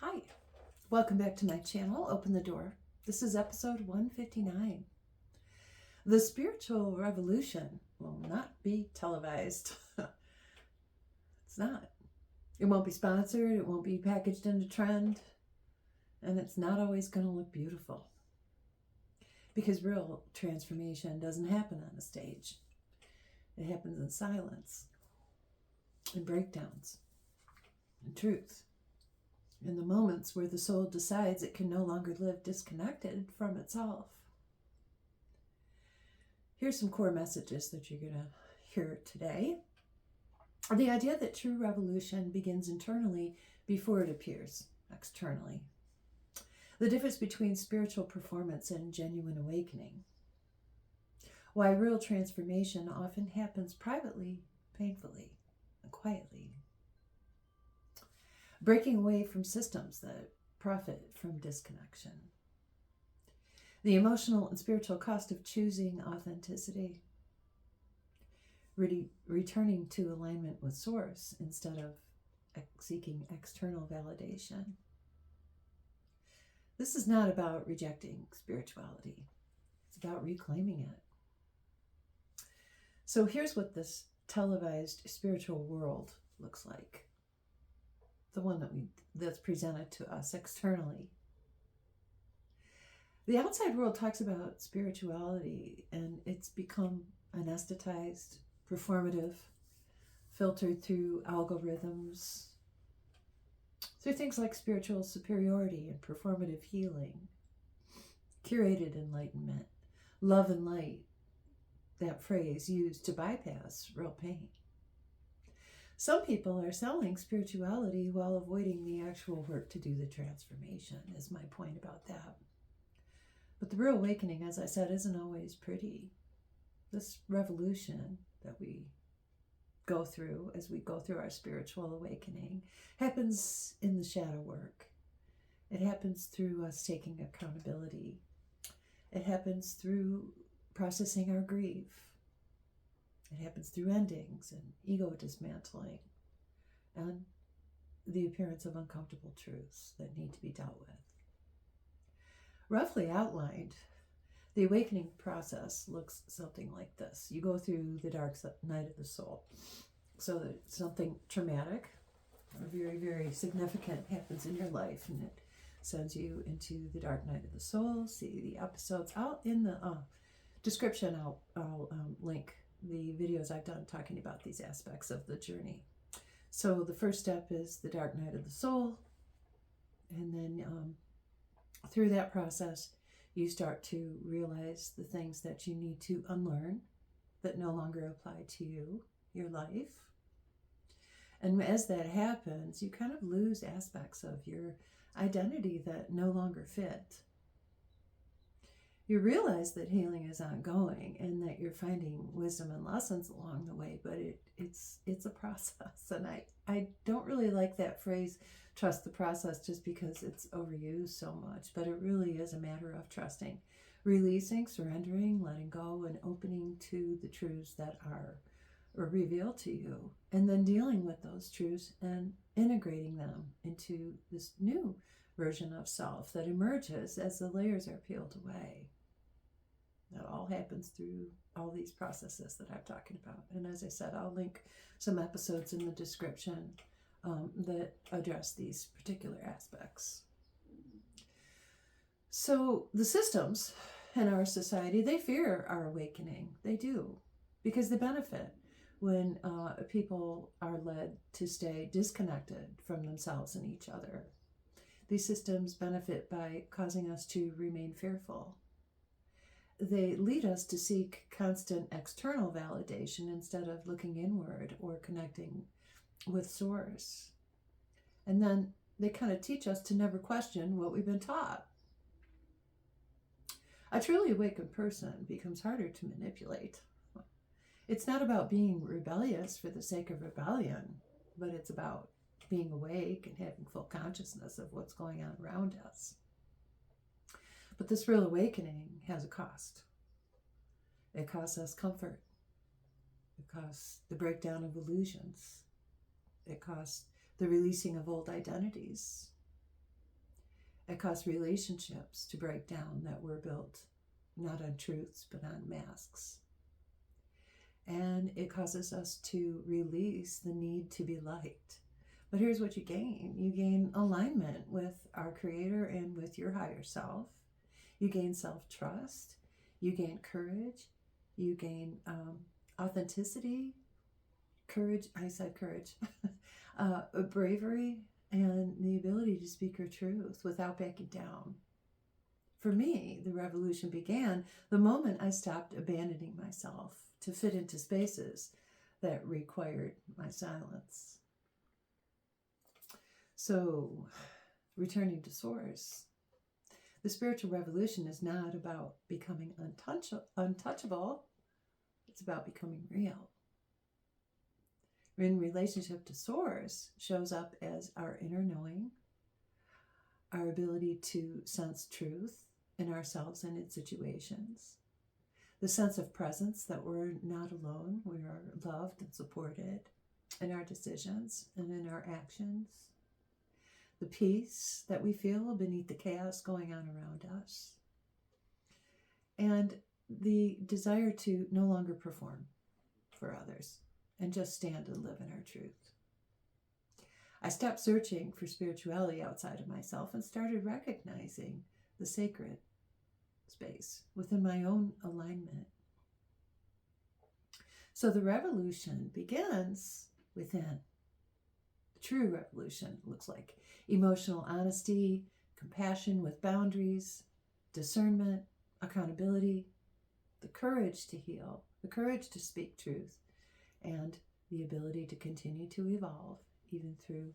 Hi, welcome back to my channel, Open the Door. This is episode 159. The spiritual revolution will not be televised. It's not. It won't be sponsored, it won't be packaged into trend, and it's not always going to look beautiful. Because real transformation doesn't happen on a stage. It happens in silence, in breakdowns, in truth. In the moments where the soul decides it can no longer live disconnected from itself. Here's some core messages that you're going to hear today. The idea that true revolution begins internally before it appears externally. The difference between spiritual performance and genuine awakening. Why real transformation often happens privately, painfully, and quietly. Breaking away from systems that profit from disconnection. The emotional and spiritual cost of choosing authenticity. Returning to alignment with Source instead of seeking external validation. This is not about rejecting spirituality. It's about reclaiming it. So here's what this televised spiritual world looks like. The one that's presented to us externally. The outside world talks about spirituality, and it's become anesthetized, performative, filtered through algorithms, through things like spiritual superiority and performative healing, curated enlightenment, love and light, that phrase used to bypass real pain. Some people are selling spirituality while avoiding the actual work to do the transformation, is my point about that. But the real awakening, as I said, isn't always pretty. This revolution that we go through as we go through our spiritual awakening happens in the shadow work. It happens through us taking accountability. It happens through processing our grief. It happens through endings and ego dismantling and the appearance of uncomfortable truths that need to be dealt with. Roughly outlined, the awakening process looks something like this. You go through the dark night of the soul. So that something traumatic or very, very significant happens in your life, and it sends you into the dark night of the soul. See the episodes out in the description. I'll link the videos I've done talking about these aspects of the journey. So the first step is the dark night of the soul. And then through that process, you start to realize the things that you need to unlearn that no longer apply to you, your life. And as that happens, you kind of lose aspects of your identity that no longer fit. You realize that healing is ongoing and that you're finding wisdom and lessons along the way, but it's a process. And I don't really like that phrase, trust the process, just because it's overused so much, but it really is a matter of trusting, releasing, surrendering, letting go, and opening to the truths that are revealed to you, and then dealing with those truths and integrating them into this new version of self that emerges as the layers are peeled away. That all happens through all these processes that I'm talking about. And as I said, I'll link some episodes in the description that address these particular aspects. So the systems in our society, they fear our awakening. They do, because they benefit when people are led to stay disconnected from themselves and each other. These systems benefit by causing us to remain fearful. They lead us to seek constant external validation instead of looking inward or connecting with Source. And then they kind of teach us to never question what we've been taught. A truly awakened person becomes harder to manipulate. It's not about being rebellious for the sake of rebellion, but it's about being awake and having full consciousness of what's going on around us. But this real awakening has a cost. It costs us comfort. It costs the breakdown of illusions. It costs the releasing of old identities. It caused relationships to break down that were built not on truths, but on masks. And it causes us to release the need to be liked. But here's what you gain. You gain alignment with our Creator and with your higher self. You gain self-trust. You gain courage. You gain authenticity. Courage, I said courage. Bravery, and the ability to speak your truth without backing down. For me, the revolution began the moment I stopped abandoning myself to fit into spaces that required my silence. So, returning to source, the spiritual revolution is not about becoming untouchable. It's about becoming real. In relationship to source shows up as our inner knowing, our ability to sense truth in ourselves and in situations, the sense of presence that we're not alone, we are loved and supported in our decisions and in our actions, the peace that we feel beneath the chaos going on around us, and the desire to no longer perform for others and just stand and live in our truth. I stopped searching for spirituality outside of myself and started recognizing the sacred space within my own alignment. So the revolution begins within. The true revolution looks like emotional honesty, compassion with boundaries, discernment, accountability, the courage to heal, the courage to speak truth, and the ability to continue to evolve even through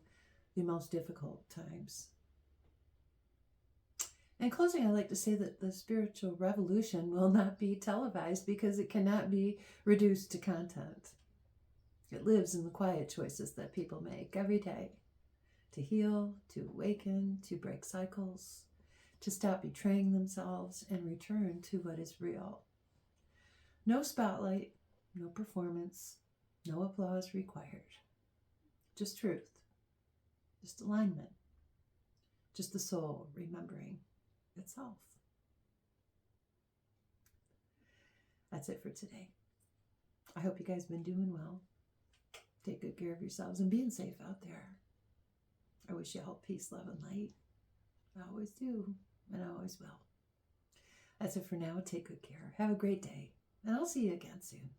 the most difficult times. In closing, I'd like to say that the spiritual revolution will not be televised because it cannot be reduced to content. It lives in the quiet choices that people make every day to heal, to awaken, to break cycles, to stop betraying themselves and return to what is real. No spotlight, no performance, no applause required. Just truth, just alignment, just the soul remembering itself. That's it for today. I hope you guys have been doing well. Take good care of yourselves and being safe out there. I wish you health, peace, love, and light. I always do, and I always will. That's it for now. Take good care. Have a great day, and I'll see you again soon.